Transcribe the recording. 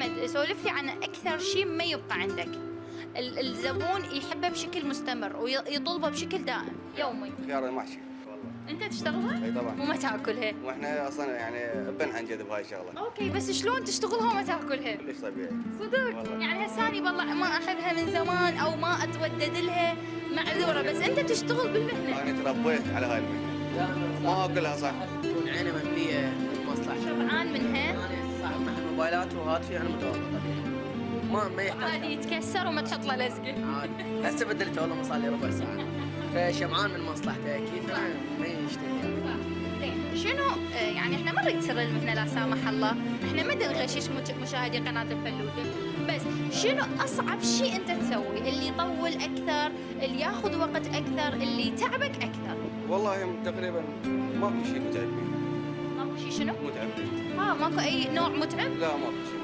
احمد سولف لي عن اكثر شيء ما يبقى عندك، الزبون يحبه بشكل مستمر ويطلبه بشكل دائم يومي. خيار المحشي والله. انت تشتغلها؟ اي طبعا. وما تاكلها؟ واحنا اصلا يعني بن عن جد بهاي الشغله. اوكي، بس شلون تشتغلها وما تاكلها؟ كلش طبيعي. صدق؟ والله. يعني هساني والله ما احبها من زمان او ما اتودد لها، معذوره، بس انت تشتغل بالمهنه. انا تربيت على هاي المهنه. ما اكلها صح. تكون عينه ممليه بالمصلحه. شبعان منها؟ انا صاحب محل موبايلات وهاتفي انا متوقع طبيعي. ما يحتاج. عادي يتكسر وما تحط له لزقه. عادي. هسه بدلته والله ما صار لي ربع ساعه. فشبعان من مصلحته اكيد انا ما يشتكي. زين، شنو يعني احنا ما نريد سر المهنه لا سامح الله، احنا ما نغشش مشاهدي قناه الفلوجه، بس شنو اصعب شيء انت تسويه اللي يطول اكثر، اللي ياخذ وقت اكثر، اللي يتعبك اكثر؟ والله تقريبا ماكو شيء متعب فيه. ماكو شيء شنو؟ متعب فيه. ماكو اي نوع متعب؟ لا ماكو شيء.